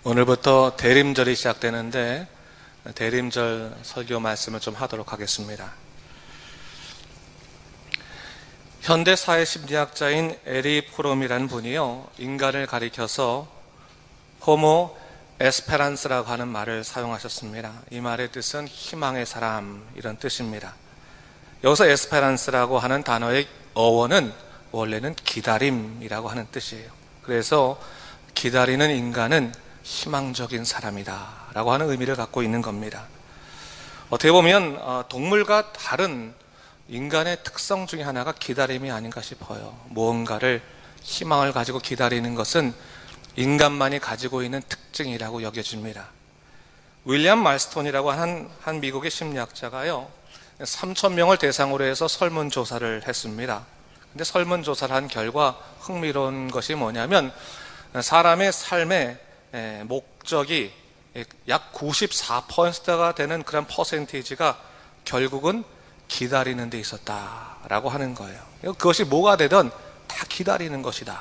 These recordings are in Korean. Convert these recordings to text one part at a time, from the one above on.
오늘부터 대림절이 시작되는데 대림절 설교 말씀을 좀 하도록 하겠습니다. 현대 사회 심리학자인 에리 프롬이라는 분이요, 인간을 가리켜서 호모 에스페란스라고 하는 말을 사용하셨습니다. 이 말의 뜻은 희망의 사람, 이런 뜻입니다. 여기서 에스페란스라고 하는 단어의 어원은 원래는 기다림이라고 하는 뜻이에요. 그래서 기다리는 인간은 희망적인 사람이다 라고 하는 의미를 갖고 있는 겁니다. 어떻게 보면 동물과 다른 인간의 특성 중에 하나가 기다림이 아닌가 싶어요. 무언가를 희망을 가지고 기다리는 것은 인간만이 가지고 있는 특징이라고 여겨집니다. 윌리엄 말스톤이라고 한 미국의 심리학자가요, 3,000명을 대상으로 해서 설문조사를 했습니다. 근데 설문조사를 한 결과 흥미로운 것이 뭐냐면 사람의 삶의 목적이 약 94%가 되는 그런 퍼센티지가 결국은 기다리는 데 있었다라고 하는 거예요. 그것이 뭐가 되든 다 기다리는 것이다.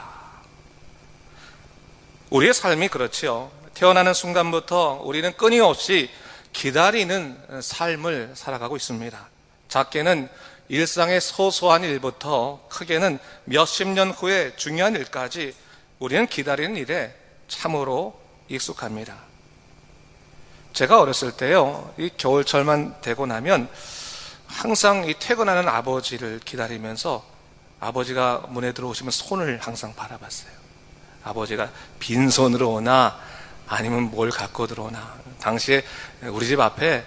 우리의 삶이 그렇지요. 태어나는 순간부터 우리는 끊임없이 기다리는 삶을 살아가고 있습니다. 작게는 일상의 소소한 일부터 크게는 몇십 년 후의 중요한 일까지 우리는 기다리는 일에 참으로 익숙합니다. 제가 어렸을 때요, 이 겨울철만 되고 나면 항상 이 퇴근하는 아버지를 기다리면서 아버지가 문에 들어오시면 손을 항상 바라봤어요. 아버지가 빈손으로 오나 아니면 뭘 갖고 들어오나. 당시에 우리 집 앞에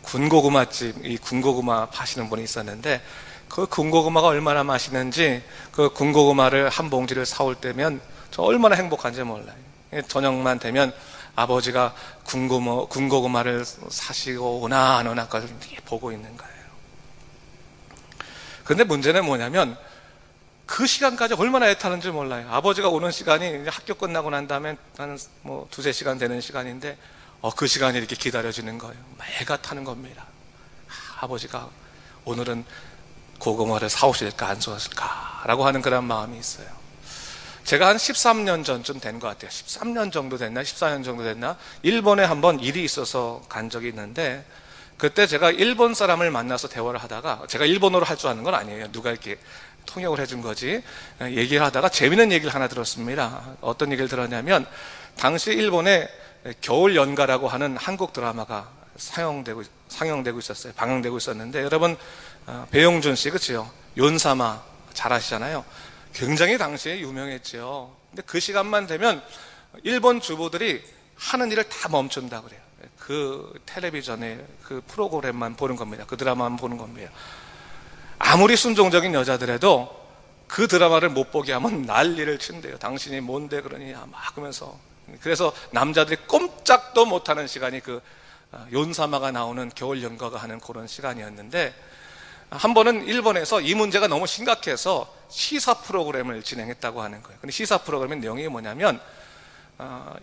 군고구마집, 이 군고구마 파시는 분이 있었는데 그 군고구마가 얼마나 맛있는지 그 군고구마를 한 봉지를 사올 때면 저 얼마나 행복한지 몰라요. 저녁만 되면 아버지가 군고구마를 사시고 오나 안 오나 그걸 보고 있는 거예요. 그런데 문제는 뭐냐면 그 시간까지 얼마나 애타는지 몰라요. 아버지가 오는 시간이 이제 학교 끝나고 난 다음에 한 두세 시간 되는 시간인데 그 시간이 이렇게 기다려지는 거예요. 애가 타는 겁니다. 아버지가 오늘은 고구마를 사오실까 안 사오실까 라고 하는 그런 마음이 있어요. 제가 한 13년 전쯤 된 것 같아요. 13년 정도 됐나 14년 정도 됐나 일본에 한번 일이 있어서 간 적이 있는데 그때 제가 일본 사람을 만나서 대화를 하다가, 제가 일본어로 할 줄 아는 건 아니에요. 누가 이렇게 통역을 해준 거지. 얘기를 하다가 재미있는 얘기를 하나 들었습니다. 어떤 얘기를 들었냐면 당시 일본에 겨울 연가라고 하는 한국 드라마가 상영되고 있었어요. 방영되고 있었는데 여러분 배용준 씨 그치요? 윤사마 잘 아시잖아요. 굉장히 당시에 유명했죠. 근데 그 시간만 되면 일본 주부들이 하는 일을 다 멈춘다 그래요. 그 텔레비전에 그 프로그램만 보는 겁니다. 그 드라마만 보는 겁니다. 아무리 순종적인 여자들에도 그 드라마를 못 보게 하면 난리를 친대요. 당신이 뭔데 그러냐 막 하면서. 그래서 남자들이 꼼짝도 못하는 시간이 그 윤사마가 나오는 겨울 연가가 하는 그런 시간이었는데 한 번은 일본에서 이 문제가 너무 심각해서 시사 프로그램을 진행했다고 하는 거예요. 근데 시사 프로그램의 내용이 뭐냐면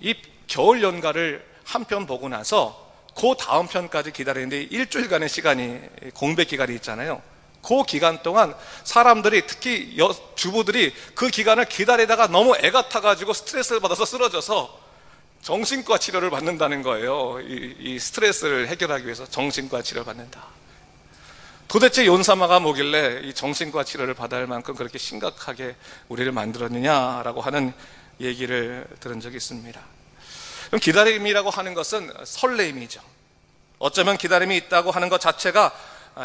이 겨울 연가를 한 편 보고 나서 그 다음 편까지 기다리는데 일주일간의 시간이 공백 기간이 있잖아요. 그 기간 동안 사람들이 특히 주부들이 그 기간을 기다리다가 너무 애가 타가지고 스트레스를 받아서 쓰러져서 정신과 치료를 받는다는 거예요. 이 스트레스를 해결하기 위해서 정신과 치료를 받는다. 도대체 윤사마가 뭐길래 이 정신과 치료를 받아야 할 만큼 그렇게 심각하게 우리를 만들었느냐라고 하는 얘기를 들은 적이 있습니다. 그럼 기다림이라고 하는 것은 설레임이죠. 어쩌면 기다림이 있다고 하는 것 자체가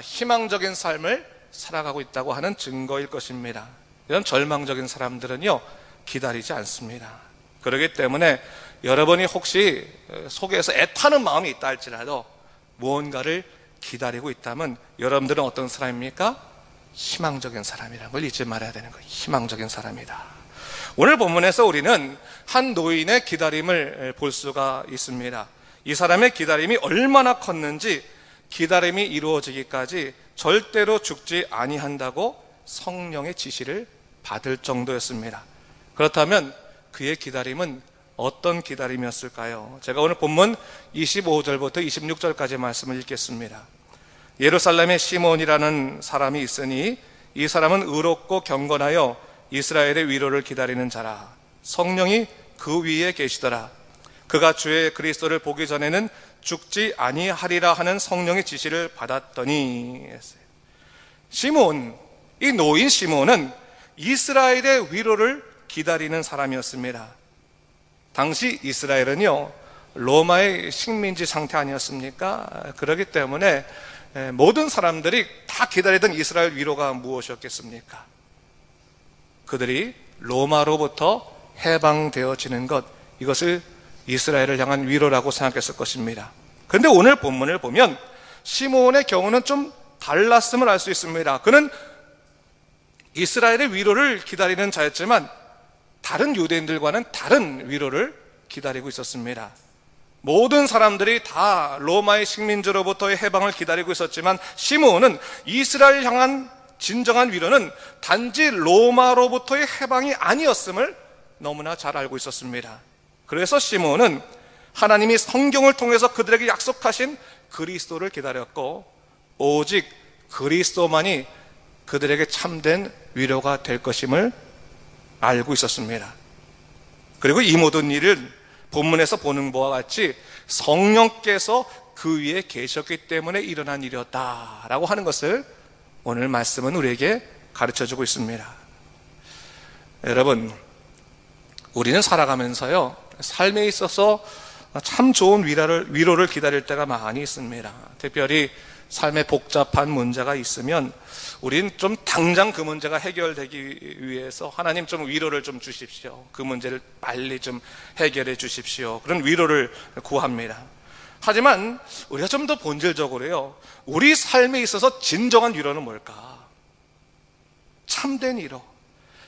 희망적인 삶을 살아가고 있다고 하는 증거일 것입니다. 이런 절망적인 사람들은요, 기다리지 않습니다. 그렇기 때문에 여러분이 혹시 속에서 애타는 마음이 있다 할지라도 무언가를 기다리고 있다면 여러분들은 어떤 사람입니까? 희망적인 사람이라는 걸 잊지 말아야 되는 거예요. 희망적인 사람이다. 오늘 본문에서 우리는 한 노인의 기다림을 볼 수가 있습니다. 이 사람의 기다림이 얼마나 컸는지 기다림이 이루어지기까지 절대로 죽지 아니한다고 성령의 지시를 받을 정도였습니다. 그렇다면 그의 기다림은 어떤 기다림이었을까요? 제가 오늘 본문 25절부터 26절까지 말씀을 읽겠습니다. 예루살렘에 시몬이라는 사람이 있으니 이 사람은 의롭고 경건하여 이스라엘의 위로를 기다리는 자라. 성령이 그 위에 계시더라. 그가 주의 그리스도를 보기 전에는 죽지 아니하리라 하는 성령의 지시를 받았더니 했어요. 시몬, 이 노인 시몬은 이스라엘의 위로를 기다리는 사람이었습니다. 당시 이스라엘은요, 로마의 식민지 상태 아니었습니까? 그렇기 때문에 모든 사람들이 다 기다리던 이스라엘 위로가 무엇이었겠습니까? 그들이 로마로부터 해방되어지는 것, 이것을 이스라엘을 향한 위로라고 생각했을 것입니다. 그런데 오늘 본문을 보면 시몬의 경우는 좀 달랐음을 알 수 있습니다. 그는 이스라엘의 위로를 기다리는 자였지만 다른 유대인들과는 다른 위로를 기다리고 있었습니다. 모든 사람들이 다 로마의 식민지로부터의 해방을 기다리고 있었지만 시므온은 이스라엘 향한 진정한 위로는 단지 로마로부터의 해방이 아니었음을 너무나 잘 알고 있었습니다. 그래서 시므온은 하나님이 성경을 통해서 그들에게 약속하신 그리스도를 기다렸고 오직 그리스도만이 그들에게 참된 위로가 될 것임을 알고 있었습니다. 그리고 이 모든 일은 본문에서 보는 바와 같이 성령께서 그 위에 계셨기 때문에 일어난 일이었다라고 하는 것을 오늘 말씀은 우리에게 가르쳐주고 있습니다. 여러분, 우리는 살아가면서요, 삶에 있어서 참 좋은 위로를 기다릴 때가 많이 있습니다. 특별히 삶에 복잡한 문제가 있으면 우린 좀 당장 그 문제가 해결되기 위해서 하나님 좀 위로를 좀 주십시오. 그 문제를 빨리 좀 해결해 주십시오. 그런 위로를 구합니다. 하지만 우리가 좀 더 본질적으로요, 우리 삶에 있어서 진정한 위로는 뭘까? 참된 위로,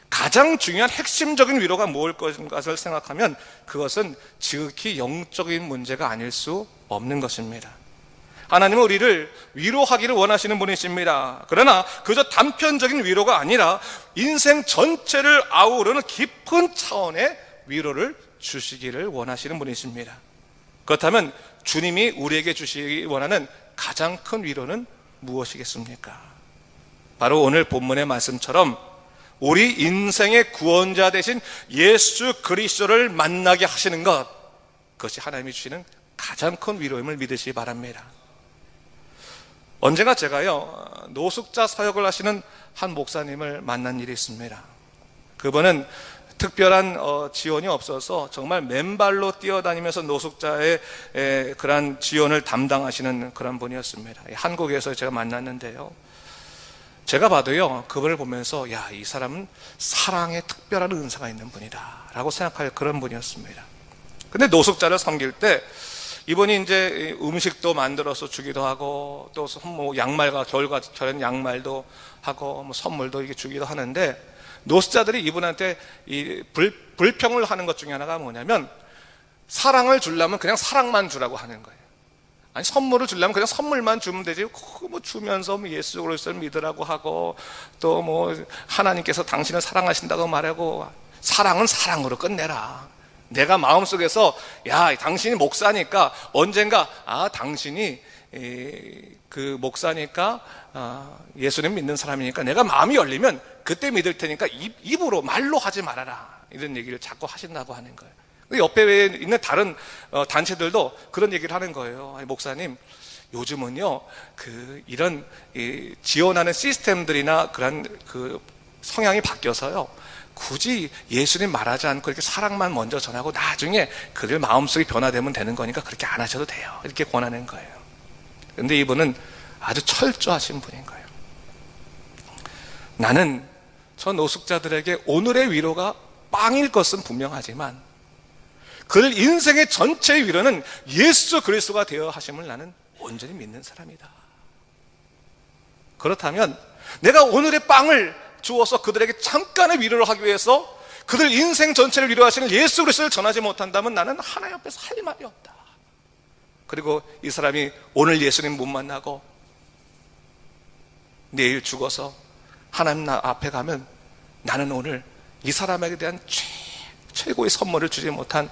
가장 중요한 핵심적인 위로가 무엇일 것인가를 생각하면 그것은 지극히 영적인 문제가 아닐 수 없는 것입니다. 하나님은 우리를 위로하기를 원하시는 분이십니다. 그러나 그저 단편적인 위로가 아니라 인생 전체를 아우르는 깊은 차원의 위로를 주시기를 원하시는 분이십니다. 그렇다면 주님이 우리에게 주시기 원하는 가장 큰 위로는 무엇이겠습니까? 바로 오늘 본문의 말씀처럼 우리 인생의 구원자 되신 예수 그리스도를 만나게 하시는 것, 그것이 하나님이 주시는 가장 큰 위로임을 믿으시기 바랍니다. 언젠가 제가요, 노숙자 사역을 하시는 한 목사님을 만난 일이 있습니다. 그분은 특별한 지원이 없어서 정말 맨발로 뛰어다니면서 노숙자의 그런 지원을 담당하시는 그런 분이었습니다. 한국에서 제가 만났는데요, 제가 봐도요, 그분을 보면서 야, 이 사람은 사랑에 특별한 은사가 있는 분이다 라고 생각할 그런 분이었습니다. 근데 노숙자를 섬길 때 이분이 이제 음식도 만들어서 주기도 하고 또 뭐 양말과 겨울철엔 양말도 하고 뭐 선물도 이렇게 주기도 하는데, 노숙자들이 이분한테 이 불평을 하는 것 중에 하나가 뭐냐면 사랑을 주려면 그냥 사랑만 주라고 하는 거예요. 아니, 선물을 주려면 그냥 선물만 주면 되지, 뭐 주면서 뭐 예수 그리스도를 믿으라고 하고 또 뭐 하나님께서 당신을 사랑하신다고 말하고, 사랑은 사랑으로 끝내라. 내가 마음속에서 야, 당신이 목사니까 언젠가 당신이 그 목사니까 예수님 믿는 사람이니까 내가 마음이 열리면 그때 믿을 테니까 입으로 말로 하지 말아라, 이런 얘기를 자꾸 하신다고 하는 거예요. 옆에 있는 다른 단체들도 그런 얘기를 하는 거예요. 목사님, 요즘은요 이런 지원하는 시스템들이나 그런 그 성향이 바뀌어서요, 굳이 예수님 말하지 않고 이렇게 사랑만 먼저 전하고 나중에 그들 마음속이 변화되면 되는 거니까 그렇게 안 하셔도 돼요, 이렇게 권하는 거예요. 근데 이분은 아주 철저하신 분인 거예요. 나는 저 노숙자들에게 오늘의 위로가 빵일 것은 분명하지만 그들 인생의 전체의 위로는 예수 그리스도가 되어 하심을 나는 온전히 믿는 사람이다. 그렇다면 내가 오늘의 빵을 주어서 그들에게 잠깐의 위로를 하기 위해서 그들 인생 전체를 위로하시는 예수 그리스도를 전하지 못한다면 나는 하나님 앞에서 할 말이 없다. 그리고 이 사람이 오늘 예수님 못 만나고 내일 죽어서 하나님 앞에 가면 나는 오늘 이 사람에게 대한 최고의 선물을 주지 못한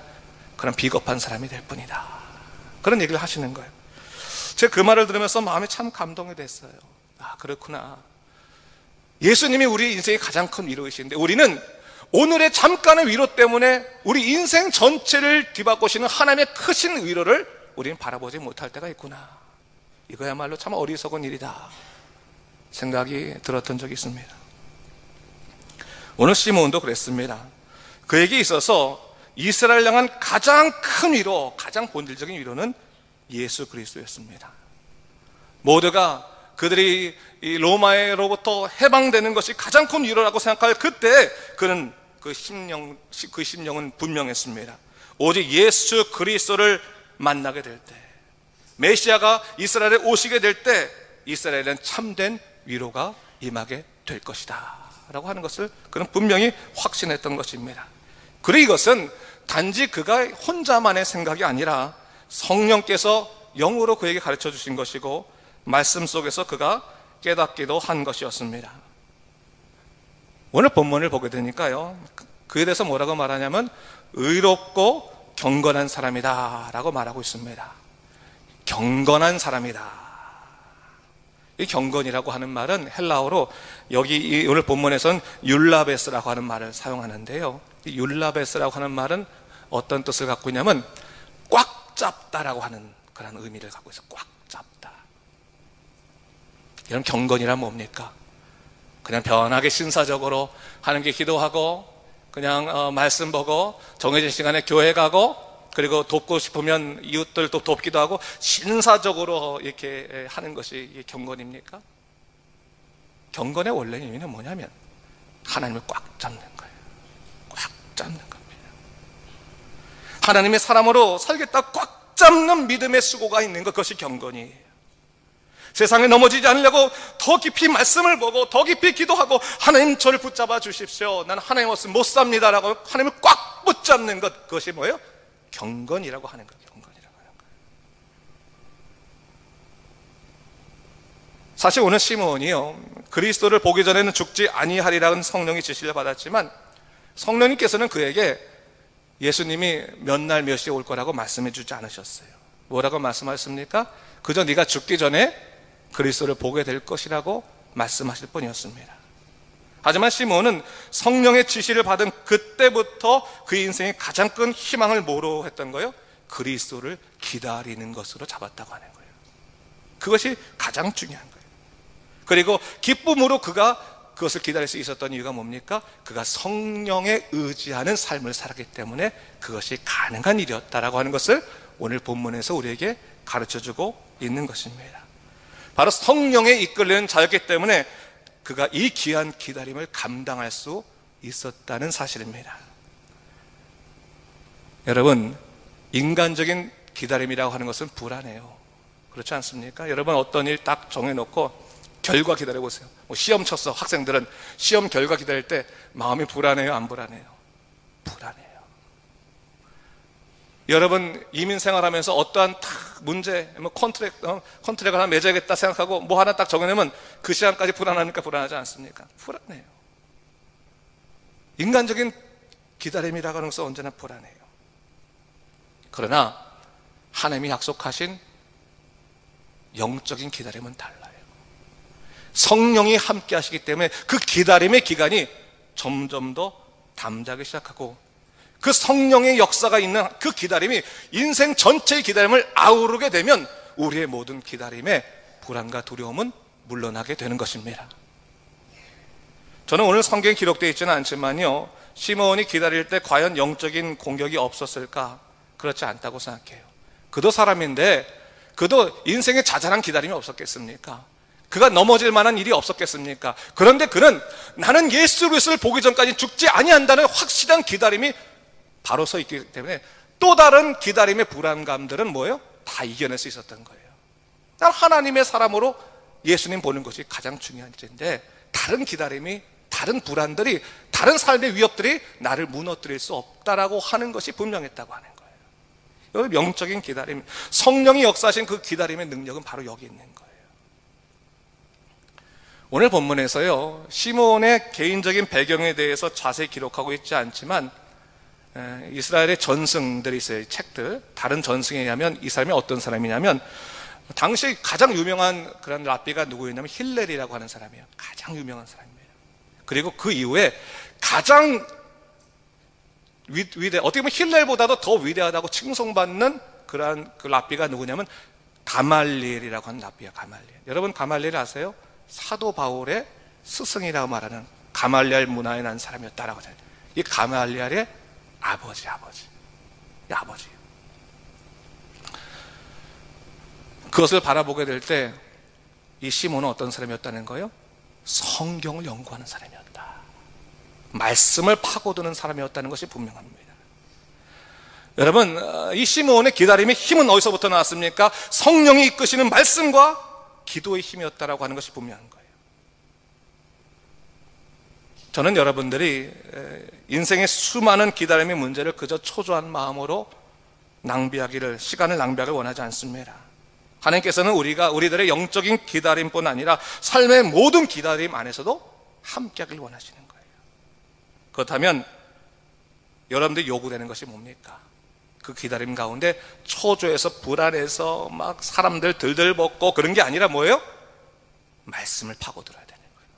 그런 비겁한 사람이 될 뿐이다. 그런 얘기를 하시는 거예요. 제가 그 말을 들으면서 마음이 참 감동이 됐어요. 그렇구나. 예수님이 우리 인생의 가장 큰 위로이신데 우리는 오늘의 잠깐의 위로 때문에 우리 인생 전체를 뒤바꾸시는 하나님의 크신 위로를 우리는 바라보지 못할 때가 있구나. 이거야말로 참 어리석은 일이다 생각이 들었던 적이 있습니다. 오늘 시므온도 그랬습니다. 그에게 있어서 이스라엘 향한 가장 큰 위로, 가장 본질적인 위로는 예수 그리스도였습니다. 모두가 그들이 이 로마로부터 해방되는 것이 가장 큰 위로라고 생각할 그때 그는 그 심령은 분명했습니다. 오직 예수 그리스도를 만나게 될 때, 메시아가 이스라엘에 오시게 될 때 이스라엘은 참된 위로가 임하게 될 것이다 라고 하는 것을 그는 분명히 확신했던 것입니다. 그리고 이것은 단지 그가 혼자만의 생각이 아니라 성령께서 영으로 그에게 가르쳐 주신 것이고 말씀 속에서 그가 깨닫기도 한 것이었습니다. 오늘 본문을 보게 되니까요, 그에 대해서 뭐라고 말하냐면 의롭고 경건한 사람이다 라고 말하고 있습니다. 경건한 사람이다. 이 경건이라고 하는 말은 헬라어로 여기 오늘 본문에서는 율라베스라고 하는 말을 사용하는데요, 이 율라베스라고 하는 말은 어떤 뜻을 갖고 있냐면 꽉 잡다라고 하는 그런 의미를 갖고 있어요. 꽉 잡다. 이런 경건이란 뭡니까? 그냥 편하게 신사적으로 하나님께 기도하고 그냥 말씀 보고 정해진 시간에 교회 가고 그리고 돕고 싶으면 이웃들도 돕기도 하고 신사적으로 이렇게 하는 것이 경건입니까? 경건의 원래 의미는 뭐냐면 하나님을 꽉 잡는 거예요. 꽉 잡는 겁니다. 하나님의 사람으로 살겠다 꽉 잡는 믿음의 수고가 있는 것, 그것이 경건이에요. 세상에 넘어지지 않으려고 더 깊이 말씀을 보고 더 깊이 기도하고 하나님 저를 붙잡아 주십시오, 나는 하나님 없으면 못 삽니다 라고 하나님을 꽉 붙잡는 것, 그것이 뭐예요? 경건이라고 하는 거예요. 경건이라고 하는 거예요. 사실 오늘 시므온이요, 그리스도를 보기 전에는 죽지 아니하리라는 성령의 지시를 받았지만 성령님께서는 그에게 예수님이 몇 날 몇 시에 올 거라고 말씀해 주지 않으셨어요. 뭐라고 말씀하셨습니까? 그저 네가 죽기 전에 그리스도를 보게 될 것이라고 말씀하실 뿐이었습니다. 하지만 시므온은 성령의 지시를 받은 그때부터 그 인생의 가장 큰 희망을 뭐로 했던 거예요? 그리스도를 기다리는 것으로 잡았다고 하는 거예요. 그것이 가장 중요한 거예요. 그리고 기쁨으로 그가 그것을 기다릴 수 있었던 이유가 뭡니까? 그가 성령에 의지하는 삶을 살았기 때문에 그것이 가능한 일이었다라고 하는 것을 오늘 본문에서 우리에게 가르쳐주고 있는 것입니다. 바로 성령에 이끌리는 자였기 때문에 그가 이 귀한 기다림을 감당할 수 있었다는 사실입니다. 여러분, 인간적인 기다림이라고 하는 것은 불안해요. 그렇지 않습니까? 여러분, 어떤 일 딱 정해놓고 결과 기다려보세요. 시험 쳤어. 학생들은 시험 결과 기다릴 때 마음이 불안해요, 안 불안해요? 불안해요. 여러분, 이민 생활하면서 어떠한 문제, 컨트랙을 하나 맺어야겠다 생각하고 뭐 하나 딱 정해내면 그 시간까지 불안합니까? 불안하지 않습니까? 불안해요. 인간적인 기다림이라고 하는 것은 언제나 불안해요. 그러나 하나님이 약속하신 영적인 기다림은 달라요. 성령이 함께 하시기 때문에 그 기다림의 기간이 점점 더 담대하기 시작하고 그 성령의 역사가 있는 그 기다림이 인생 전체의 기다림을 아우르게 되면 우리의 모든 기다림의 불안과 두려움은 물러나게 되는 것입니다. 저는 오늘 성경에 기록되어 있지는 않지만요, 시므온이 기다릴 때 과연 영적인 공격이 없었을까? 그렇지 않다고 생각해요. 그도 사람인데 그도 인생에 자잘한 기다림이 없었겠습니까? 그가 넘어질 만한 일이 없었겠습니까? 그런데 그는 나는 예수 그리스도를 보기 전까지 죽지 아니한다는 확실한 기다림이 바로 서 있기 때문에 또 다른 기다림의 불안감들은 뭐예요? 다 이겨낼 수 있었던 거예요. 난 하나님의 사람으로 예수님 보는 것이 가장 중요한 일인데 다른 기다림이, 다른 불안들이, 다른 삶의 위협들이 나를 무너뜨릴 수 없다라고 하는 것이 분명했다고 하는 거예요. 여기 영적인 기다림, 성령이 역사하신 그 기다림의 능력은 바로 여기 있는 거예요. 오늘 본문에서요, 시므온의 개인적인 배경에 대해서 자세히 기록하고 있지 않지만 이스라엘의 전승들이 있어요. 책들, 다른 전승에 의하면 이 사람이 어떤 사람이냐면 당시 가장 유명한 그런 랍비가 누구였냐면 힐렐이라고 하는 사람이에요. 가장 유명한 사람이에요. 그리고 그 이후에 가장 어떻게 보면 힐렐보다도 더 위대하다고 칭송받는 그러한 그 랍비가 누구냐면 가말리엘이라고 하는 랍비야. 가말리엘. 여러분 가말리엘 아세요? 사도 바울의 스승이라고 말하는 가말리엘 문화에 난 사람이었다라고 하잖아요. 이 가말리엘의 아버지예요. 그것을 바라보게 될 때 이 시몬은 어떤 사람이었다는 거예요? 성경을 연구하는 사람이었다. 말씀을 파고드는 사람이었다는 것이 분명합니다. 여러분, 이 시몬의 기다림의 힘은 어디서부터 나왔습니까? 성령이 이끄시는 말씀과 기도의 힘이었다라고 하는 것이 분명한 거예요. 저는 여러분들이 인생의 수많은 기다림의 문제를 그저 초조한 마음으로 시간을 낭비하기를 원하지 않습니다. 하나님께서는 우리들의 영적인 기다림뿐 아니라 삶의 모든 기다림 안에서도 함께하길 원하시는 거예요. 그렇다면 여러분들이 요구되는 것이 뭡니까? 그 기다림 가운데 초조해서 불안해서 막 사람들 들들 볶고 그런 게 아니라 뭐예요? 말씀을 파고들어야 되는 거예요.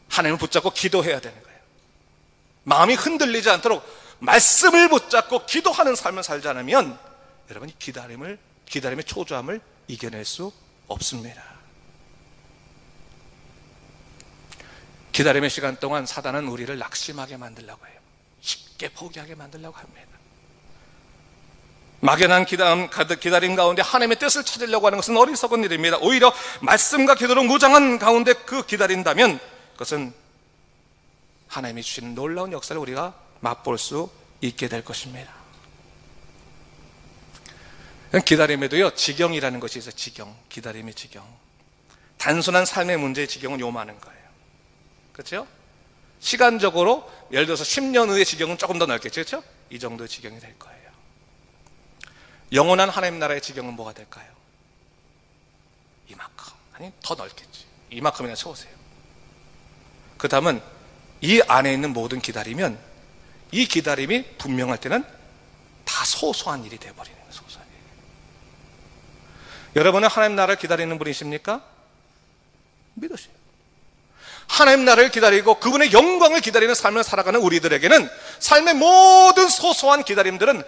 하나님을 붙잡고 기도해야 되는 거예요. 마음이 흔들리지 않도록 말씀을 붙잡고 기도하는 삶을 살지 않으면 여러분이 기다림의 초조함을 이겨낼 수 없습니다. 기다림의 시간 동안 사단은 우리를 낙심하게 만들려고 해요. 쉽게 포기하게 만들려고 합니다. 막연한 기다림 가운데 하나님의 뜻을 찾으려고 하는 것은 어리석은 일입니다. 오히려 말씀과 기도로 무장한 가운데 기다린다면 그것은 하나님이 주시는 놀라운 역사를 우리가 맛볼 수 있게 될 것입니다. 기다림에도요, 지경이라는 것이 있어요. 기다림의 지경. 단순한 삶의 문제의 지경은 요만한 거예요. 그렇죠? 시간적으로 예를 들어서 10년 후의 지경은 조금 더 넓겠죠. 그렇죠? 이 정도의 지경이 될 거예요. 영원한 하나님 나라의 지경은 뭐가 될까요? 이만큼. 아니, 더 넓겠지. 이만큼이나 쳐보세요. 그 다음은 이 안에 있는 모든 기다리면 이 기다림이 분명할 때는 다 소소한 일이 되어버리는 거예요. 소소한 일. 여러분은 하나님 나라를 기다리는 분이십니까? 믿으세요. 하나님 나라를 기다리고 그분의 영광을 기다리는 삶을 살아가는 우리들에게는 삶의 모든 소소한 기다림들은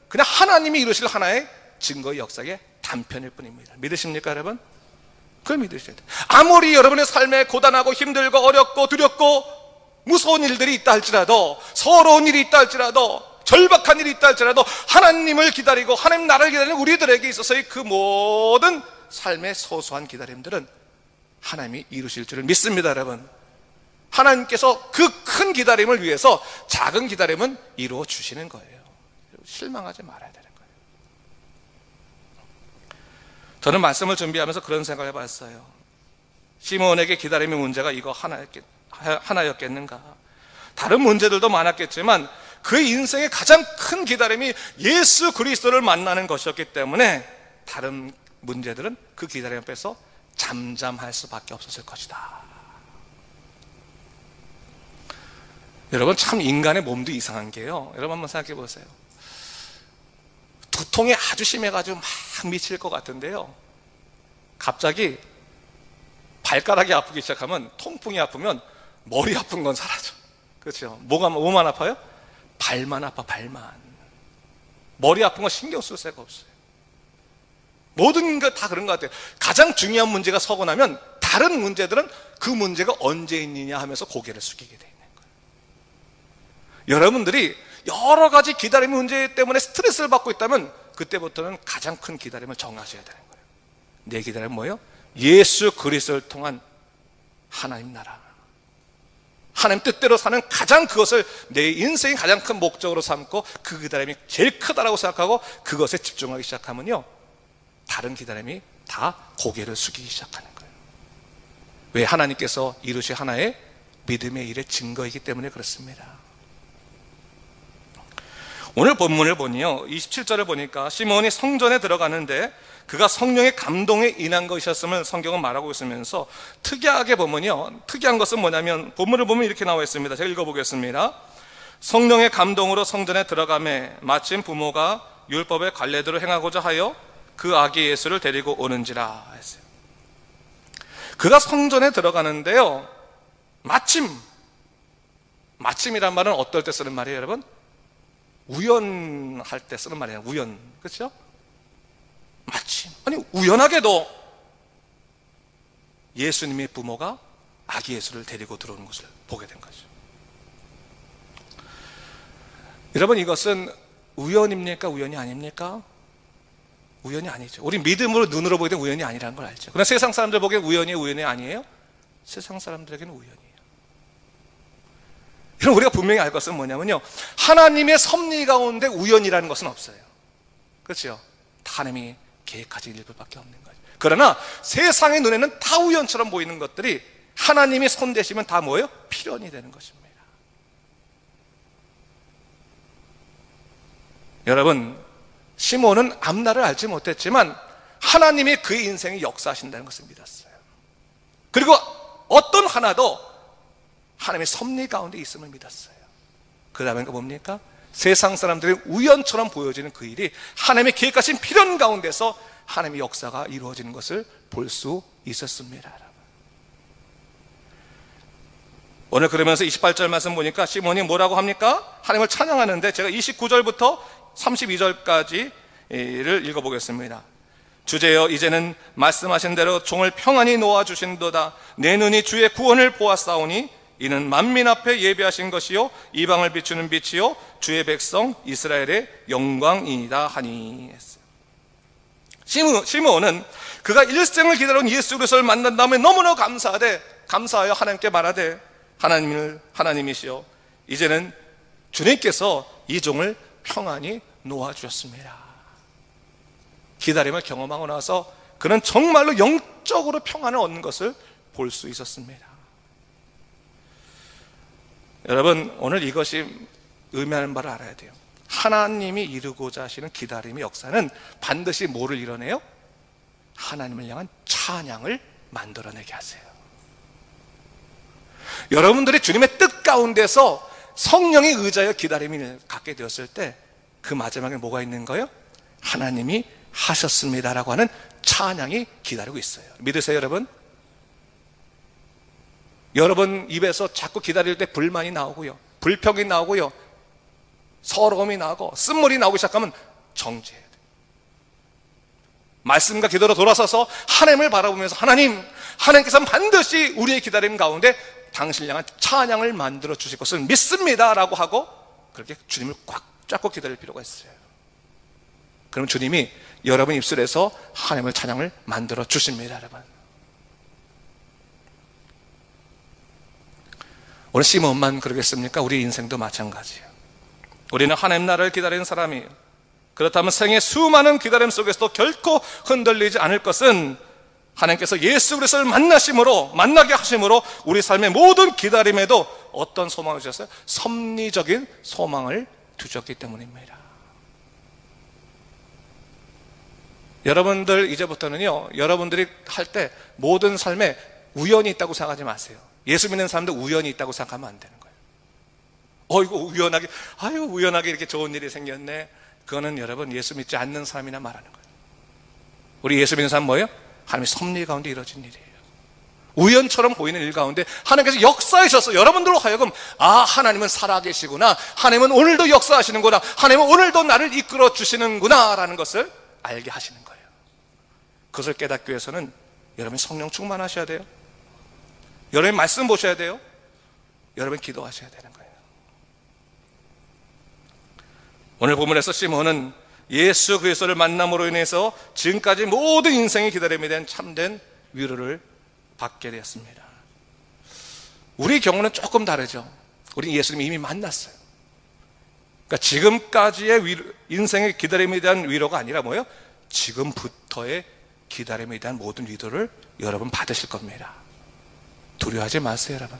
그냥 하나님이 이루실 하나의 증거의 역사의 단편일 뿐입니다. 믿으십니까, 여러분? 그걸 믿으셔야 돼요. 아무리 여러분의 삶에 고단하고 힘들고 어렵고 두렵고 무서운 일들이 있다 할지라도, 서러운 일이 있다 할지라도, 절박한 일이 있다 할지라도 하나님을 기다리고 하나님 나라를 기다리는 우리들에게 있어서의 그 모든 삶의 소소한 기다림들은 하나님이 이루실 줄을 믿습니다. 여러분, 하나님께서 그 큰 기다림을 위해서 작은 기다림은 이루어 주시는 거예요. 실망하지 말아야 되는 거예요. 저는 말씀을 준비하면서 그런 생각을 해봤어요. 시몬에게 기다림의 문제가 이거 하나였겠는가? 다른 문제들도 많았겠지만 그 인생의 가장 큰 기다림이 예수 그리스도를 만나는 것이었기 때문에 다른 문제들은 그 기다림 앞에서 잠잠할 수밖에 없었을 것이다. 여러분, 참 인간의 몸도 이상한 게요, 여러분 한번 생각해 보세요. 두통이 아주 심해가지고 막 미칠 것 같은데요, 갑자기 발가락이 아프기 시작하면, 통풍이 아프면 머리 아픈 건 사라져. 그렇죠? 뭐만 아파요? 발만 아파. 발만. 머리 아픈 건 신경 쓸 새가 없어요. 모든 것 다 그런 것 같아요. 가장 중요한 문제가 서고 나면 다른 문제들은 그 문제가 언제 있느냐 하면서 고개를 숙이게 돼 있는 거예요. 여러분들이 여러 가지 기다림의 문제 때문에 스트레스를 받고 있다면 그때부터는 가장 큰 기다림을 정하셔야 되는 거예요. 내 기다림은 뭐예요? 예수 그리스도를 통한 하나님 나라, 하나님 뜻대로 사는 그것을 내 인생의 가장 큰 목적으로 삼고 그 기다림이 제일 크다라고 생각하고 그것에 집중하기 시작하면요, 다른 기다림이 다 고개를 숙이기 시작하는 거예요. 왜? 하나님께서 이루신 하나의 믿음의 일의 증거이기 때문에 그렇습니다. 오늘 본문을 보니요, 27절을 보니까 시몬이 성전에 들어가는데 그가 성령의 감동에 인한 것이었음을 성경은 말하고 있으면서 특이하게 보면요, 특이한 것은 뭐냐면 본문을 보면 이렇게 나와 있습니다. 제가 읽어보겠습니다. 성령의 감동으로 성전에 들어가매 마침 부모가 율법의 관례대로 행하고자 하여 그 아기 예수를 데리고 오는지라 했어요. 그가 성전에 들어가는데요, 마침 마침이란 말은 어떨 때 쓰는 말이에요, 여러분? 우연할 때 쓰는 말이에요. 우연. 그렇죠? 마침. 아니, 우연하게도 예수님의 부모가 아기 예수를 데리고 들어오는 것을 보게 된 거죠. 여러분, 이것은 우연입니까? 우연이 아닙니까? 우연이 아니죠. 우리 믿음으로 눈으로 보게 된 우연이 아니라는 걸 알죠. 그러나 세상 사람들 보기엔 우연이에요? 우연이 아니에요? 세상 사람들에게는 우연이에요. 여러분, 우리가 분명히 알 것은 뭐냐면요, 하나님의 섭리 가운데 우연이라는 것은 없어요. 그렇죠? 다 하나님이 계획하신 일들밖에 없는 거죠. 그러나 세상의 눈에는 다 우연처럼 보이는 것들이 하나님이 손대시면 다 뭐예요? 필연이 되는 것입니다. 여러분, 시몬은 앞날을 알지 못했지만 하나님이 그의 인생에 역사하신다는 것을 믿었어요. 그리고 어떤 하나도 하나님의 섭리 가운데 있음을 믿었어요. 그 다음에 뭡니까? 세상 사람들의 우연처럼 보여지는 그 일이 하나님의 계획하신 필연 가운데서 하나님의 역사가 이루어지는 것을 볼 수 있었습니다. 오늘 그러면서 28절 말씀 보니까 시몬이 뭐라고 합니까? 하나님을 찬양하는데, 제가 29절부터 32절까지를 읽어보겠습니다. 주제여, 이제는 말씀하신 대로 종을 평안히 놓아주신도다. 내 눈이 주의 구원을 보았사오니 이는 만민 앞에 예비하신 것이요 이방을 비추는 빛이요 주의 백성 이스라엘의 영광이니이다 하니. 시므온은 그가 일생을 기다려온 예수 그리스도를 만난 다음에 너무나 감사하여 하나님께 말하되, 하나님이시여, 이제는 주님께서 이 종을 평안히 놓아주셨습니다. 기다림을 경험하고 나서 그는 정말로 영적으로 평안을 얻는 것을 볼 수 있었습니다. 여러분, 오늘 이것이 의미하는 바를 알아야 돼요. 하나님이 이루고자 하시는 기다림의 역사는 반드시 뭐를 이뤄내요? 하나님을 향한 찬양을 만들어내게 하세요. 여러분들이 주님의 뜻 가운데서 성령의 의자여 기다림을 갖게 되었을 때 그 마지막에 뭐가 있는 거예요? 하나님이 하셨습니다라고 하는 찬양이 기다리고 있어요. 믿으세요, 여러분? 여러분 입에서 자꾸 기다릴 때 불만이 나오고요, 불평이 나오고요, 서러움이 나고 쓴물이 나오기 시작하면 정지해야 돼요. 말씀과 기도로 돌아서서 하나님을 바라보면서 하나님께서는 반드시 우리의 기다림 가운데 당신을 향한 찬양을 만들어 주실 것을 믿습니다라고 하고 그렇게 주님을 꽉 잡고 기다릴 필요가 있어요. 그럼 주님이 여러분 입술에서 하나님을 찬양을 만들어 주십니다. 여러분, 오늘 시몬만 그러겠습니까? 우리 인생도 마찬가지예요. 우리는 하나님 나라를 기다리는 사람이에요. 그렇다면 생의 수많은 기다림 속에서도 결코 흔들리지 않을 것은 하나님께서 예수 그리스도를 만나게 하심으로 우리 삶의 모든 기다림에도 어떤 소망을 주셨어요? 섭리적인 소망을 주셨기 때문입니다. 여러분들 이제부터는요, 여러분들이 할 때 모든 삶에 우연이 있다고 생각하지 마세요. 예수 믿는 사람들 우연이 있다고 생각하면 안 되는 거예요. 이거 우연하게 이렇게 좋은 일이 생겼네. 그거는 여러분 예수 믿지 않는 사람이나 말하는 거예요. 우리 예수 믿는 사람 뭐예요? 하나님의 섭리 가운데 이루어진 일이에요. 우연처럼 보이는 일 가운데 하나님께서 역사하셔서 여러분들로 하여금 하나님은 살아계시구나, 하나님은 오늘도 역사하시는구나, 하나님은 오늘도 나를 이끌어 주시는구나 라는 것을 알게 하시는 거예요. 그것을 깨닫기 위해서는 여러분이 성령 충만하셔야 돼요. 여러분이 말씀 보셔야 돼요. 여러분이 기도하셔야 되는 거예요. 오늘 본문에서 시몬은 예수 그리스도를 만남으로 인해서 지금까지 모든 인생의 기다림에 대한 참된 위로를 받게 되었습니다. 우리 경우는 조금 다르죠. 우리 예수님이 이미 만났어요. 그러니까 지금까지의 인생의 기다림에 대한 위로가 아니라 뭐예요? 지금부터의 기다림에 대한 모든 위로를 여러분 받으실 겁니다. 두려워하지 마세요, 여러분.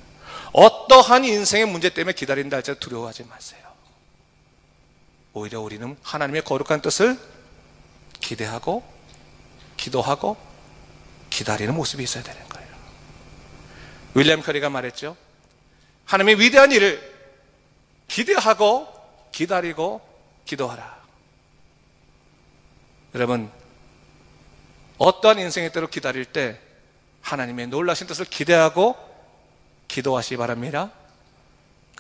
어떠한 인생의 문제 때문에 기다린다 할지라도 두려워하지 마세요. 오히려 우리는 하나님의 거룩한 뜻을 기대하고 기도하고 기다리는 모습이 있어야 되는 거예요. 윌리엄 커리가 말했죠. 하나님의 위대한 일을 기대하고 기다리고 기도하라. 여러분, 어떠한 인생의 때로 기다릴 때 하나님의 놀라신 뜻을 기대하고 기도하시기 바랍니다.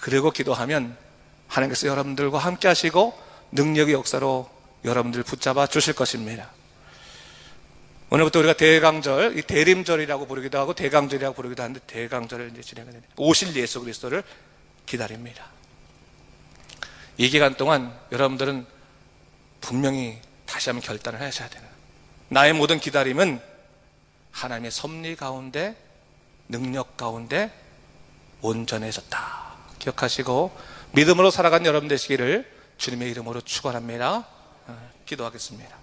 그리고 기도하면 하나님께서 여러분들과 함께 하시고 능력의 역사로 여러분들 붙잡아 주실 것입니다. 오늘부터 우리가 대강절, 이 대림절이라고 부르기도 하고 대강절이라고 부르기도 하는데 대강절을 이제 진행하게 됩니다. 오실 예수 그리스도를 기다립니다. 이 기간 동안 여러분들은 분명히 다시 한번 결단을 하셔야 되는, 나의 모든 기다림은 하나님의 섭리 가운데, 능력 가운데 온전해졌다 기억하시고 믿음으로 살아간 여러분 되시기를 주님의 이름으로 축원합니다. 기도하겠습니다.